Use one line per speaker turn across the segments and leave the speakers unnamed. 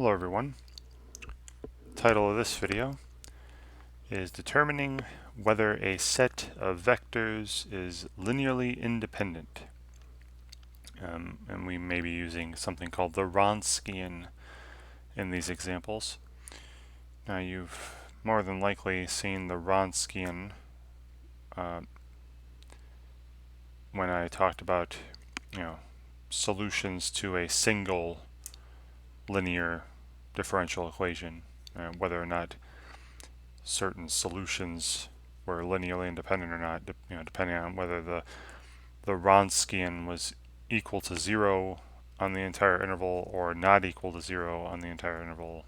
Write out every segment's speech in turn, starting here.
Hello everyone. Title of this video is determining whether a set of vectors is linearly independent. And we may be using something called the Wronskian in these examples. Now you've more than likely seen the Wronskian when I talked about solutions to a single linear differential equation, whether or not certain solutions were linearly independent or not, depending on whether the Wronskian was equal to 0 on the entire interval or not equal to 0 on the entire interval.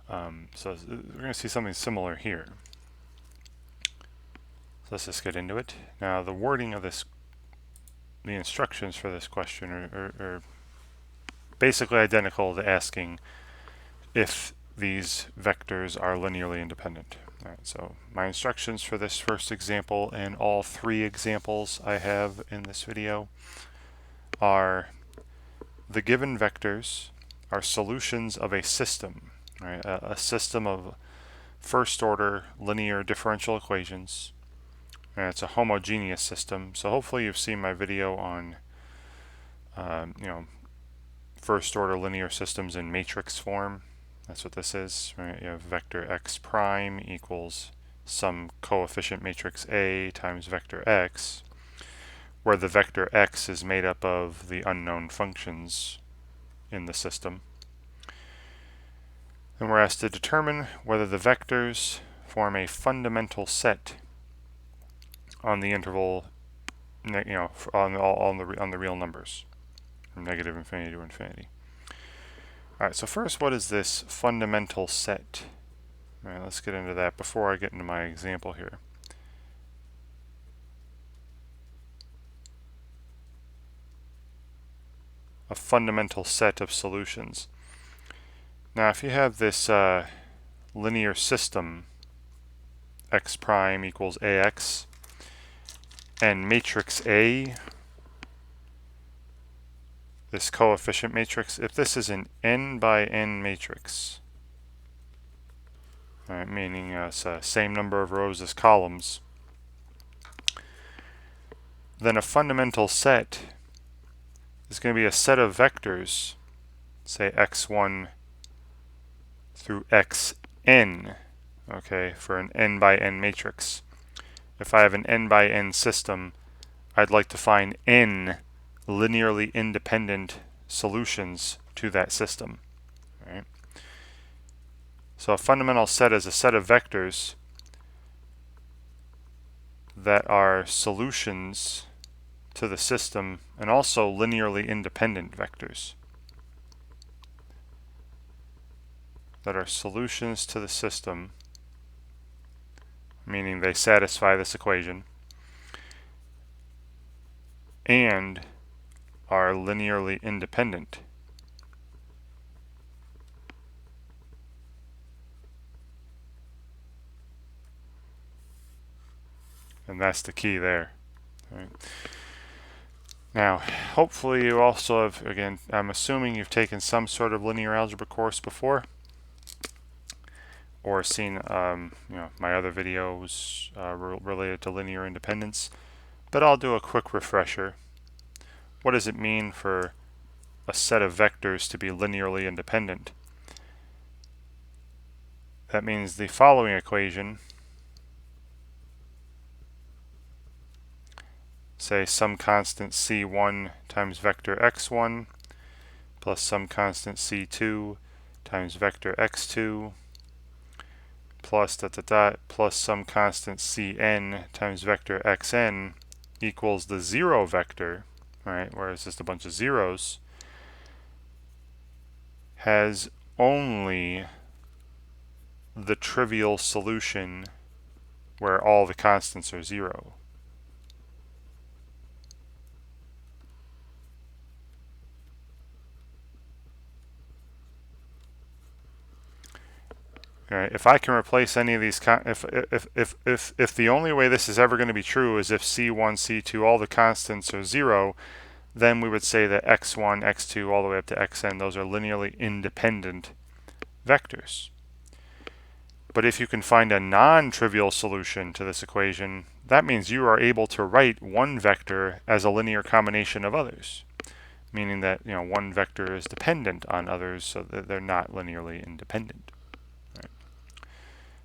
So we're going to see something similar here. So let's just get into it. Now the wording of this, the instructions for this question are basically identical to asking if these vectors are linearly independent. All right, so my instructions for this first example and all three examples I have in this video are: the given vectors are solutions of a system, right? A system of first order linear differential equations, and it's a homogeneous system. So hopefully you've seen my video on first order linear systems in matrix form. That's what this is, right? You have vector x prime equals some coefficient matrix A times vector x, where the vector x is made up of the unknown functions in the system. And we're asked to determine whether the vectors form a fundamental set on the interval, on the real numbers, from negative infinity to infinity. Alright, so first, what is this fundamental set? Alright, let's get into that before I get into my example here. A fundamental set of solutions. Now, if you have this linear system, x prime equals ax, and matrix A, this coefficient matrix, if this is an n by n matrix, right, meaning it's the same number of rows as columns, then a fundamental set is going to be a set of vectors, say x1 through xn, okay, for an n by n matrix. If I have an n by n system, I'd like to find n linearly independent solutions to that system. Right? So a fundamental set is a set of vectors that are solutions to the system and also linearly independent vectors that are solutions to the system, meaning they satisfy this equation, and are linearly independent. And that's the key there. Right. Now, hopefully you also have, again, I'm assuming you've taken some sort of linear algebra course before, or seen my other videos related to linear independence, but I'll do a quick refresher. What does it mean for a set of vectors to be linearly independent? That means the following equation, say some constant c1 times vector x1 plus some constant c2 times vector x2 plus plus some constant cn times vector xn equals the zero vector, right, where it's just a bunch of zeros, has only the trivial solution where all the constants are 0. Right, if I can replace any of these, if the only way this is ever going to be true is if c1, c2, all the constants are 0, then we would say that x1, x2, all the way up to xn, those are linearly independent vectors. But if you can find a non-trivial solution to this equation, that means you are able to write one vector as a linear combination of others, meaning that one vector is dependent on others, so that they're not linearly independent. Right?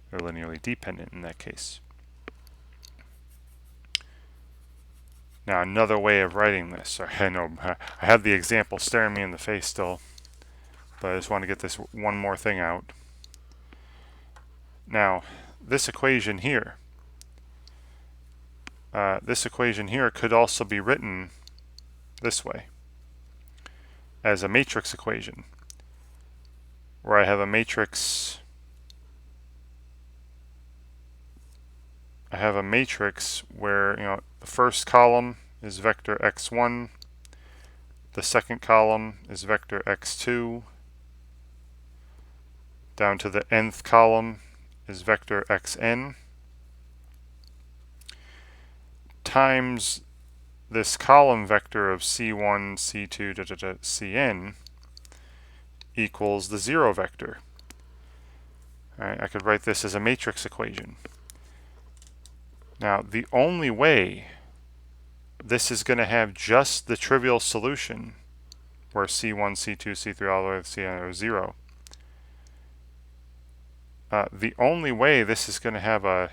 They're linearly dependent in that case. Now another way of writing this, I know I have the example staring me in the face still, but I just want to get this one more thing out. Now, this equation here could also be written this way, as a matrix equation, where I have a matrix where the first column is vector x1, the second column is vector x2, down to the nth column is vector xn, times this column vector of c1, c2, cn equals the 0 vector. All right, I could write this as a matrix equation. Now, the only way this is going to have just the trivial solution, where c1, c2, c3, all the way to cn are 0, the only way this is going to have the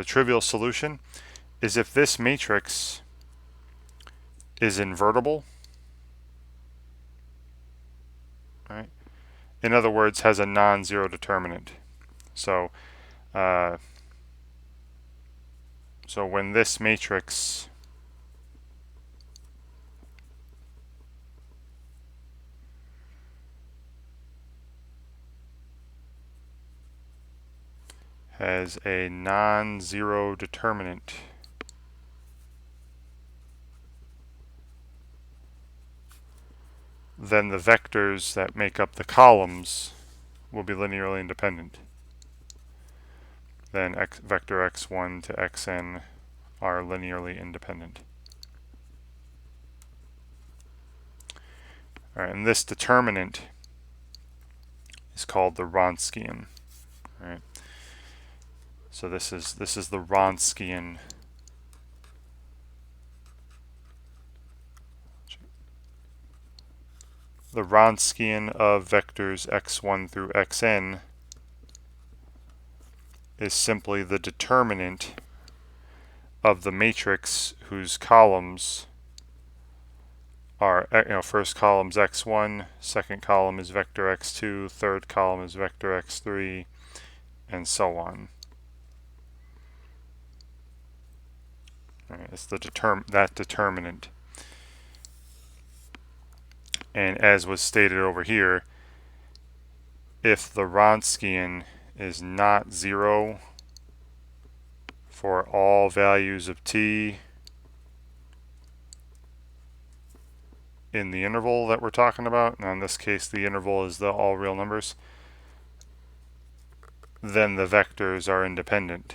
trivial solution is if this matrix is invertible, right? In other words, has a non-zero determinant. So when this matrix has a non-zero determinant, then the vectors that make up the columns will be linearly independent. Then vector x1 to xn are linearly independent. All right, and this determinant is called the Wronskian. All right. So this is the Wronskian of vectors x1 through xn is simply the determinant of the matrix whose columns are, first column's x1, second column is vector x2, third column is vector x3, and so on. All right, it's that determinant. And as was stated over here, if the Wronskian is not 0 for all values of t in the interval that we're talking about, now in this case the interval is the all real numbers, then the vectors are independent.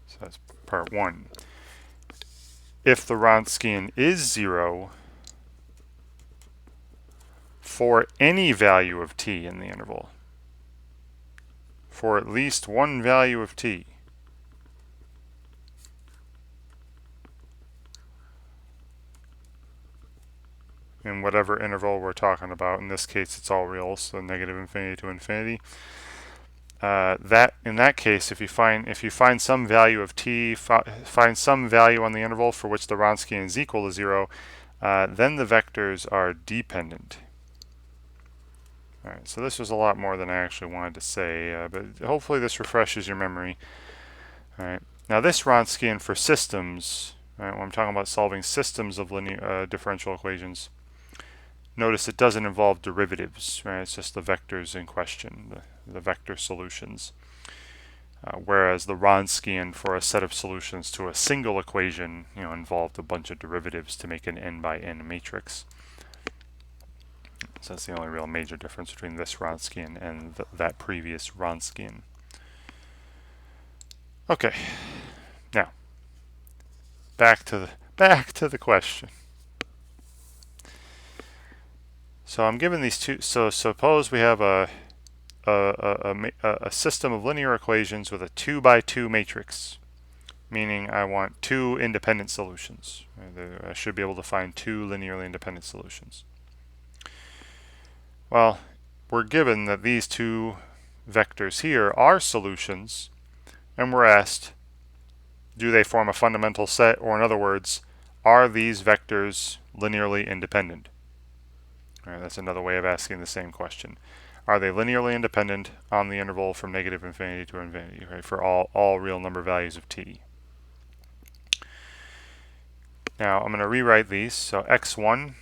So that's part one. If the Wronskian is 0 for any value of t in the interval, for at least one value of t, in whatever interval we're talking about, in this case it's all real, so negative infinity to infinity, that in that case, if you find some value of t, find some value on the interval for which the Wronskian is equal to 0, then the vectors are dependent. All right, so this was a lot more than I actually wanted to say, but hopefully this refreshes your memory. All right, now this Wronskian for systems, right, when I'm talking about solving systems of linear differential equations, notice it doesn't involve derivatives, right? It's just the vectors in question, the vector solutions. Whereas the Wronskian for a set of solutions to a single equation, involved a bunch of derivatives to make an n by n matrix. So that's the only real major difference between this Wronskian and that previous Wronskian. Okay, now back to the question. So I'm given these two. So suppose we have a system of linear equations with a 2 by 2 matrix, meaning I want two independent solutions. I should be able to find two linearly independent solutions. Well, we're given that these two vectors here are solutions, and we're asked, do they form a fundamental set, or in other words, are these vectors linearly independent? All right, that's another way of asking the same question. Are they linearly independent on the interval from negative infinity to infinity, right, for all real number values of t? Now I'm going to rewrite these. So x1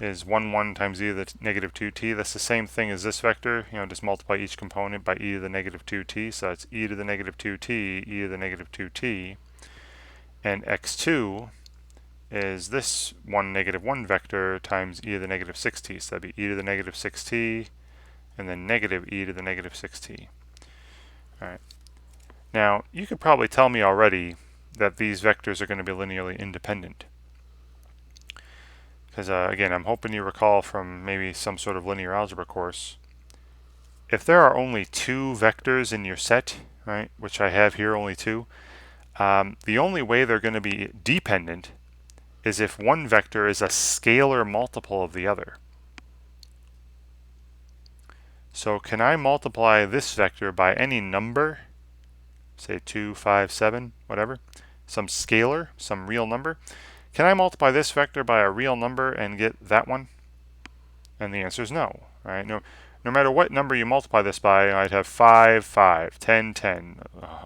is 1, 1 times e to the negative 2t. That's the same thing as this vector. Just multiply each component by e to the negative 2t. So that's e to the negative 2t, e to the negative 2t. And x2 is this 1, negative 1 vector times e to the negative 6t. So that'd be e to the negative 6t and then negative e to the negative 6t. All right. Now, you could probably tell me already that these vectors are going to be linearly independent. Because, again, I'm hoping you recall from maybe some sort of linear algebra course, if there are only two vectors in your set, right, which I have here only two, the only way they're going to be dependent is if one vector is a scalar multiple of the other. So can I multiply this vector by any number, say 2, 5, 7, whatever, some scalar, some real number? Can I multiply this vector by a real number and get that one? And the answer is no. Right? No matter what number you multiply this by, I'd have 5, 5, 10, 10,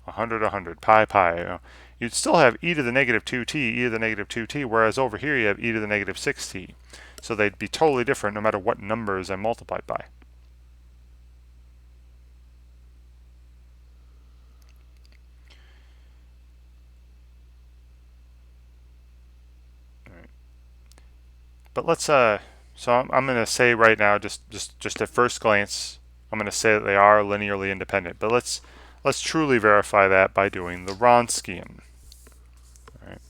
100, 100, pi, pi. You'd still have e to the negative 2t, e to the negative 2t, whereas over here you have e to the negative 6t. So they'd be totally different no matter what numbers I multiplied by. But let's so I'm going to say right now, just at first glance, I'm going to say that they are linearly independent. But let's truly verify that by doing the Wronskian. All right.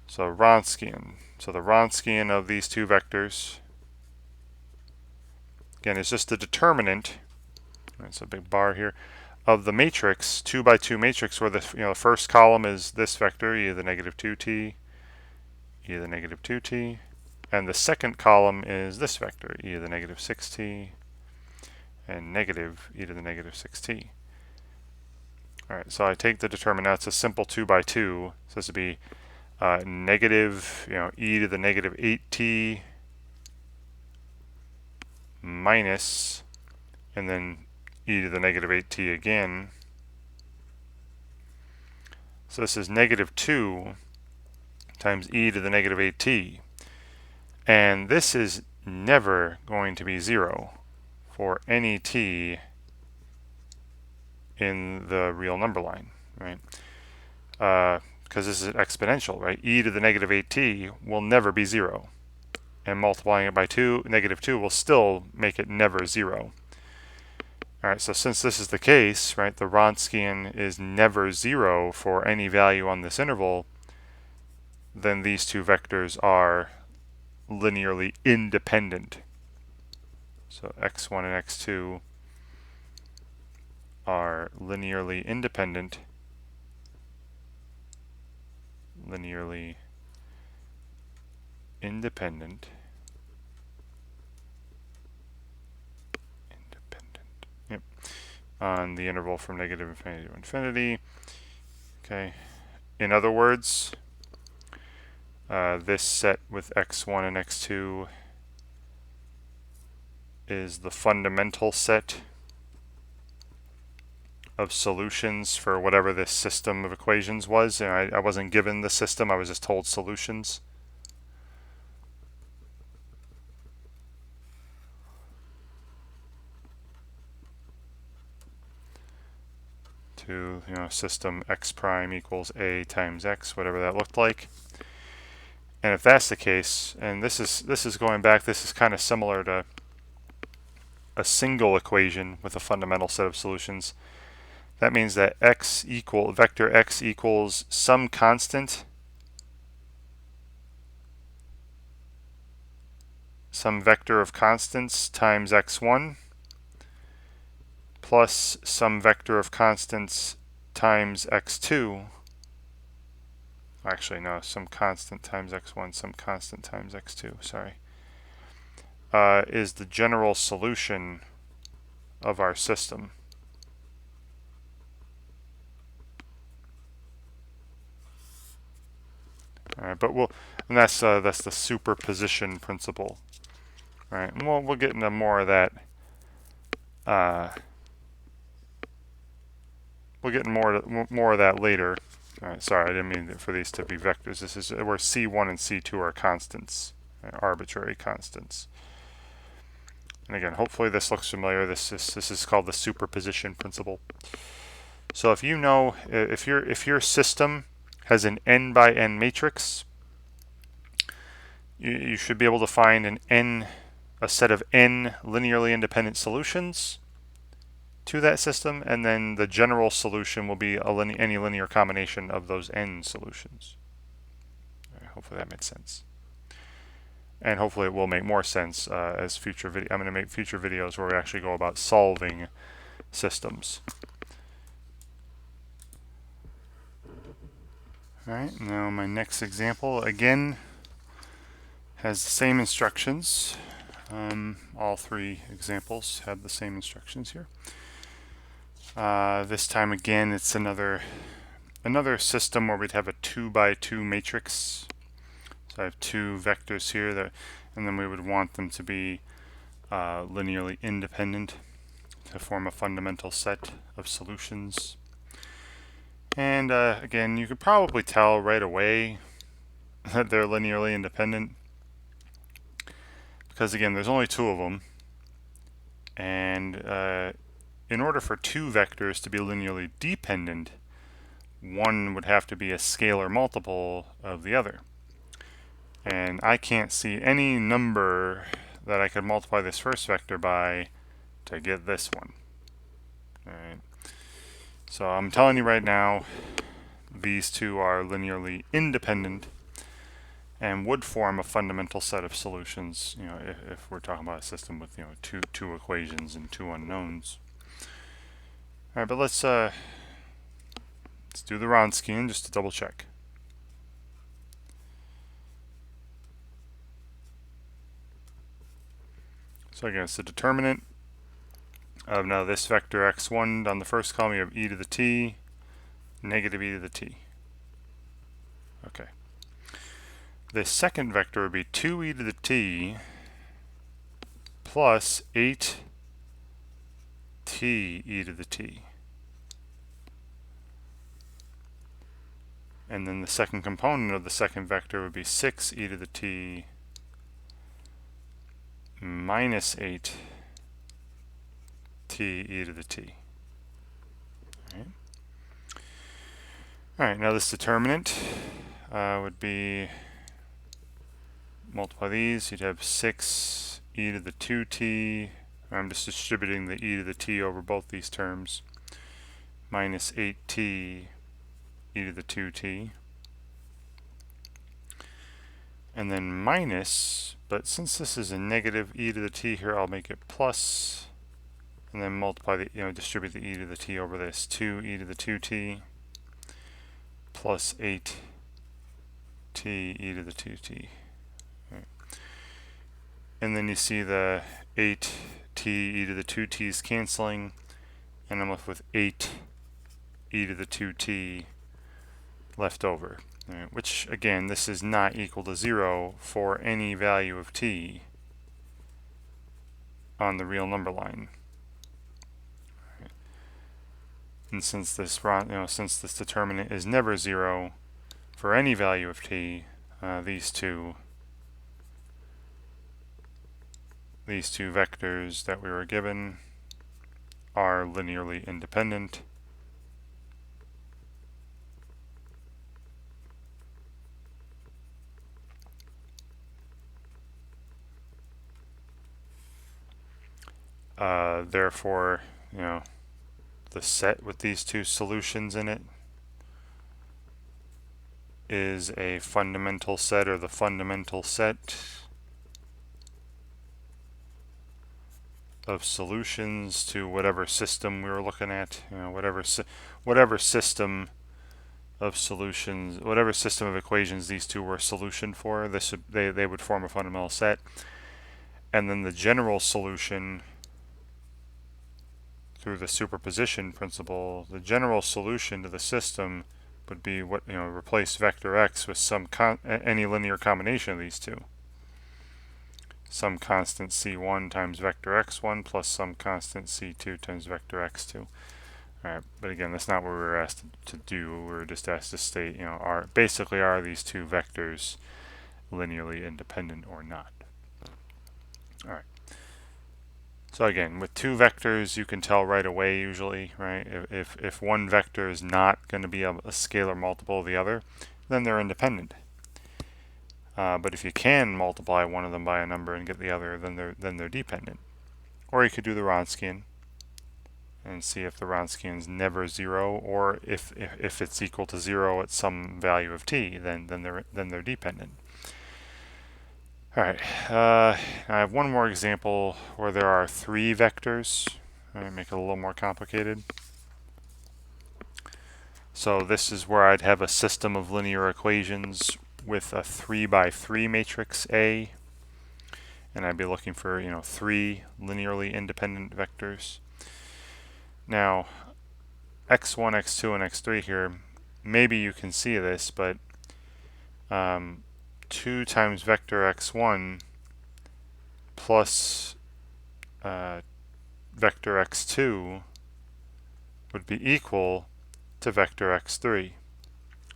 So Wronskian. So the Wronskian of these two vectors, again, is just the determinant. That's a big bar here of the matrix, 2 by 2 matrix, where the first column is this vector, e to the negative 2t, e to the negative 2t. And the second column is this vector, e to the negative 6t, and negative e to the negative 6t. All right, so I take the determinant. It's a simple 2 by 2. So this would be negative, e to the negative 8t minus, and then e to the negative 8t again. So this is negative 2 times e to the negative 8t. And this is never going to be 0 for any t in the real number line, right? Because this is exponential, right? E to the negative 8t will never be 0. And multiplying it by negative 2 will still make it never 0. All right, so since this is the case, right, the Wronskian is never 0 for any value on this interval, then these two vectors are linearly independent. So x1 and x2 are linearly independent. Linearly independent. Yep. On the interval from negative infinity to infinity. Okay. In other words, this set with x1 and x2 is the fundamental set of solutions for whatever this system of equations was. I wasn't given the system, I was just told solutions. To system x prime equals a times x, whatever that looked like. And if that's the case, and this is going back, this is kind of similar to a single equation with a fundamental set of solutions. That means that vector x equals some constant, some vector of constants times x1 plus some vector of constants times x2. Actually, no, some constant times x1, some constant times x2, sorry, is the general solution of our system. All right, but and that's the superposition principle. All right, and we'll get into more of that. We'll get more of that later. All right, sorry, I didn't mean for these to be vectors. This is where C1 and C2 are constants, arbitrary constants. And again, hopefully this looks familiar. This is called the superposition principle. So if you know, if your system has an n by n matrix, you should be able to find a set of n linearly independent solutions to that system, and then the general solution will be any linear combination of those n solutions. Right, hopefully that made sense. And hopefully it will make more sense as future video. I'm going to make future videos where we actually go about solving systems. Alright, now my next example again has the same instructions. All three examples have the same instructions here. This time again it's another system where we'd have a 2 by 2 matrix. So I have two vectors here and then we would want them to be linearly independent to form a fundamental set of solutions. And again, you could probably tell right away that they're linearly independent because again, there's only two of them, and in order for two vectors to be linearly dependent, one would have to be a scalar multiple of the other. And I can't see any number that I could multiply this first vector by to get this one. All right. So I'm telling you right now, these two are linearly independent and would form a fundamental set of solutions, you know, if we're talking about a system with, you know, two equations and two unknowns. All right, but let's do the Wronskian just to double check. So again, it's the determinant of now this vector x1 on the first column. You have e to the t, negative e to the t. Okay. The second vector would be 2e to the t plus 8t e to the t. And then the second component of the second vector would be 6e to the t minus 8t e to the t. All right, now this determinant would be, multiply these, you'd have 6e to the 2t, I'm just distributing the e to the t over both these terms, minus 8t e to the 2t, and then minus, but since this is a negative e to the t here, I'll make it plus, and then multiply the, distribute the e to the t over this, 2e to the 2t plus 8t e to the 2t. Right. And then you see the 8t e to the 2t's canceling, and I'm left with 8 e to the 2t left over. Right. Which, again, this is not equal to 0 for any value of t on the real number line. Right. And since this, since this determinant is never 0 for any value of t, these two vectors that we were given are linearly independent. Therefore, the set with these two solutions in it is a fundamental set, or the fundamental set of solutions to whatever system we were looking at. Whatever system of solutions, whatever system of equations these two were a solution for, they would form a fundamental set. And then the general solution, through the superposition principle, the general solution to the system would be replace vector x with any linear combination of these two. Some constant c1 times vector x1 plus some constant c2 times vector x2. Alright, but again, that's not what we were asked to do. We were just asked to state, are these two vectors linearly independent or not? Alright. So again, with two vectors, you can tell right away usually, right? If one vector is not going to be a scalar multiple of the other, then they're independent. But if you can multiply one of them by a number and get the other, then they're dependent. Or you could do the Wronskian and see if the Wronskian is never 0, or if it's equal to 0 at some value of t, then they're dependent. All right, I have one more example where there are 3 vectors. I'm going to make it a little more complicated. So this is where I'd have a system of linear equations with a 3 by 3 matrix A, and I'd be looking for 3 linearly independent vectors. Now, x1, x2, and x3 here, maybe you can see this, but 2 times vector x1 plus vector x2 would be equal to vector x3.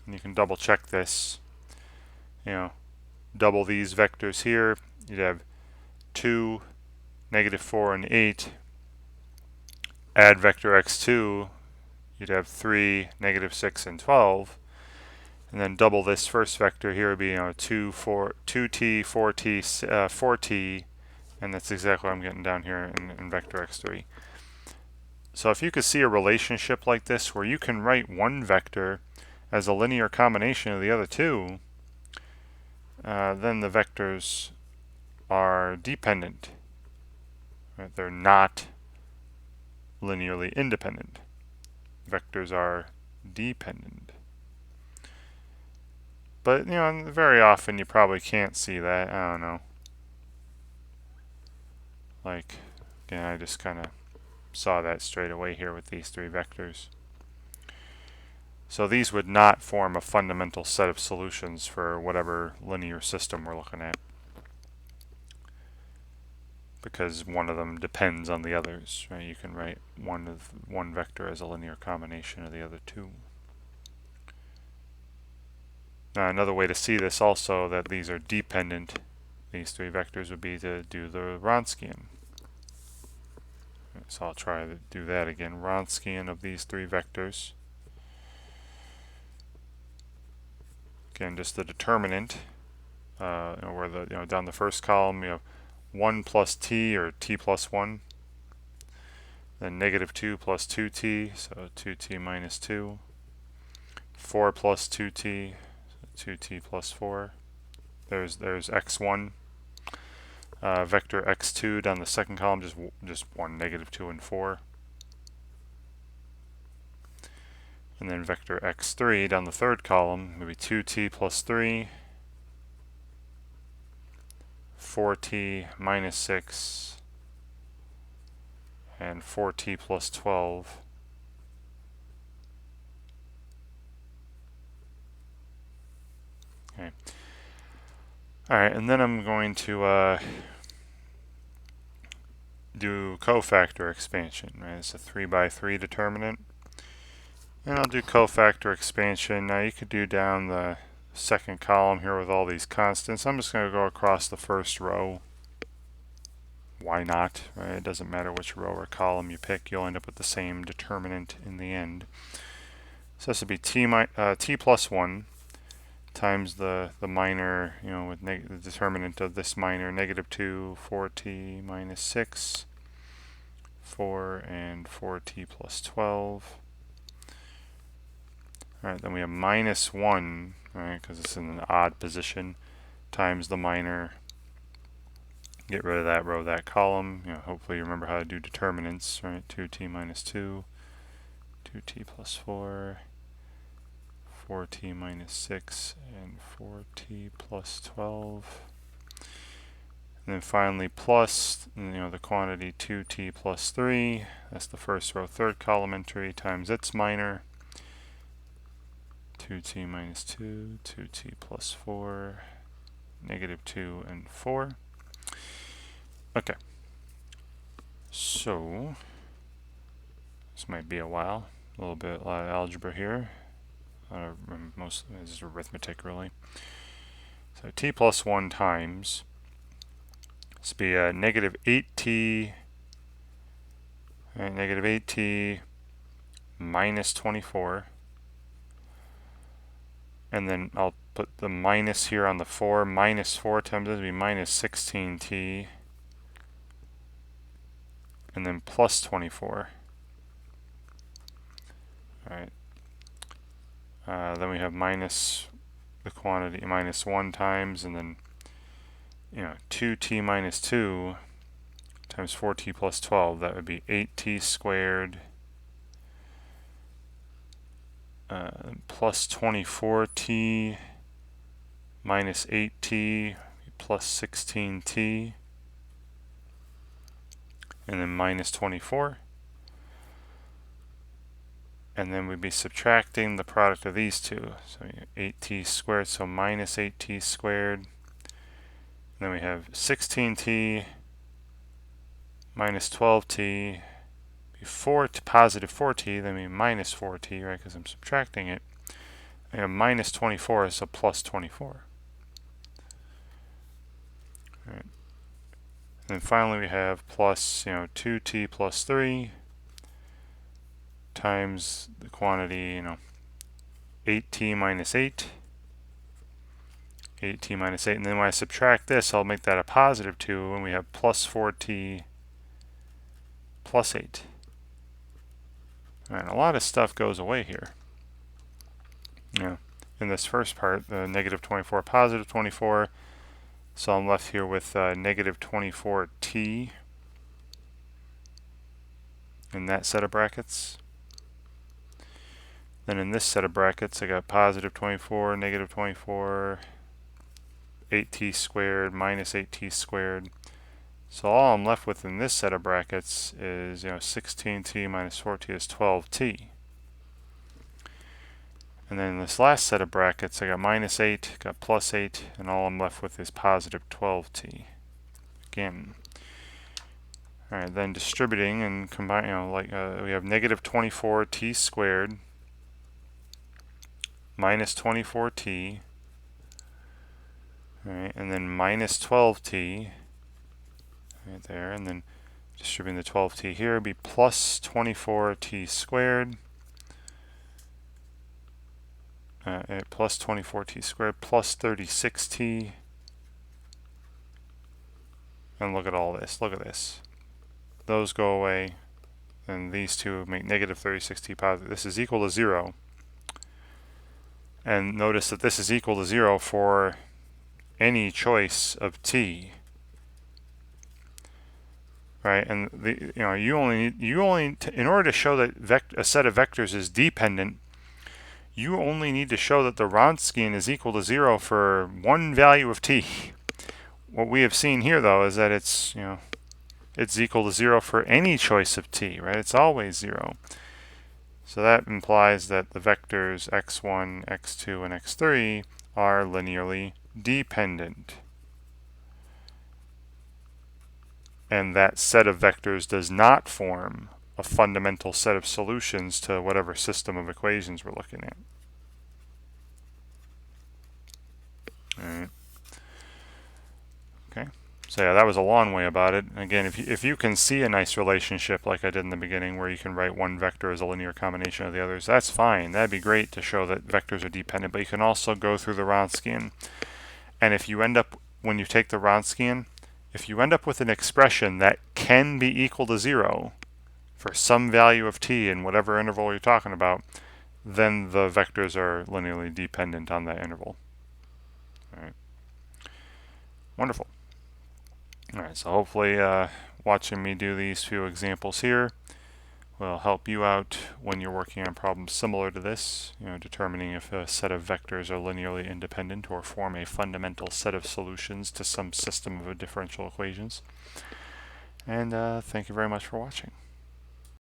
And you can double check this. Double these vectors here, you'd have 2, -4, and 8. Add vector x2, you'd have 3, -6, and 12. And then double this first vector here would be 2t, 4t, 4t, and that's exactly what I'm getting down here in vector x3. So if you could see a relationship like this where you can write one vector as a linear combination of the other two, then the vectors are dependent. Right? They're not linearly independent. Vectors are dependent. But, very often you probably can't see that. I don't know. Like, again, I just kind of saw that straight away here with these 3 vectors. So these would not form a fundamental set of solutions for whatever linear system we're looking at, because one of them depends on the others. Right? You can write one vector as a linear combination of the other 2. Now another way to see this also, that these are dependent, these 3 vectors, would be to do the Wronskian. So I'll try to do that again. Wronskian of these 3 vectors. Again, just the determinant, where down the first column you have 1 plus t, or t plus 1. Then -2 plus 2t, so 2t minus 2. 4 plus 2t, 2t plus 4. There's x1. Vector x2 down the second column, just 1, -2, and 4. And then vector x3 down the third column, maybe 2t plus 3, 4t minus 6, and 4t plus 12. Okay. Alright, and then I'm going to do cofactor expansion. Right? It's a 3 by 3 determinant. And I'll do cofactor expansion. Now you could do down the second column here with all these constants. I'm just going to go across the first row. Why not? Right? It doesn't matter which row or column you pick. You'll end up with the same determinant in the end. So this would be t plus 1 times the minor, with the determinant of this minor, -2, 4t minus 6, 4 and 4t plus 12. All right, then we have minus 1, right, because it's in an odd position, times the minor. Get rid of that row, that column. Hopefully you remember how to do determinants, right? 2t minus 2, 2t plus 4, 4t minus 6, and 4t plus 12. And then finally plus, the quantity 2t plus 3. That's the first row, third column entry, times its minor. 2t minus 2, 2t plus 4, negative 2, and 4. Okay, so this might be a while, a lot of algebra here. Most of it is arithmetic, really. So t plus 1 times, this would be negative 8t, negative 8t minus 24. And then I'll put the minus here on the 4. Minus 4 times this would be minus 16t. And then plus 24. Alright. Then we have minus the quantity, minus 1 times, and then 2t minus 2 times 4t plus 12. That would be 8t squared plus 24t minus 8t plus 16t, and then minus 24. And then we'd be subtracting the product of these two. So 8t squared, so minus 8t squared. And then we have 16t minus 12t, positive 4t, then we minus 4t, right, because I'm subtracting it. I have minus 24, so plus 24. All right. And then finally we have plus, 2t plus 3 times the quantity, 8t minus 8. 8t minus 8, and then when I subtract this, I'll make that a positive 2, and we have plus 4t plus 8. Alright, a lot of stuff goes away here. In this first part, the negative 24, positive 24, so I'm left here with negative 24t in that set of brackets. Then in this set of brackets, I got positive 24, negative 24, 8t squared, minus 8t squared. So all I'm left with in this set of brackets is 16t minus 4t is 12t. And then in this last set of brackets, I got minus 8, got plus 8, and all I'm left with is positive 12t. Again. Alright, then distributing and combining, we have negative 24t squared minus 24t, alright, and then minus 12t. Right there, and then distributing the 12t here would be plus 24t squared, plus 24t squared plus 36t, and look at all this, look at this. Those go away, and these two make negative 36t positive. This is equal to 0, and notice that this is equal to 0 for any choice of t. Right, and you only in order to show that a set of vectors is dependent, you only need to show that the Wronskian is equal to 0 for one value of t. What we have seen here, though, is that it's equal to 0 for any choice of t. Right, it's always 0. So that implies that the vectors x1, x2, and x3 are linearly dependent. And that set of vectors does not form a fundamental set of solutions to whatever system of equations we're looking at. Alright. Okay. So yeah, that was a long way about it. Again, if you can see a nice relationship like I did in the beginning where you can write one vector as a linear combination of the others, that's fine. That'd be great to show that vectors are dependent, but you can also go through the Wronskian. And if you end up, when you take the Wronskian, if you end up with an expression that can be equal to 0, for some value of t in whatever interval you're talking about, then the vectors are linearly dependent on that interval. All right. Wonderful. All right, so hopefully watching me do these few examples here will help you out when you're working on problems similar to this, determining if a set of vectors are linearly independent or form a fundamental set of solutions to some system of differential equations. And thank you very much for watching.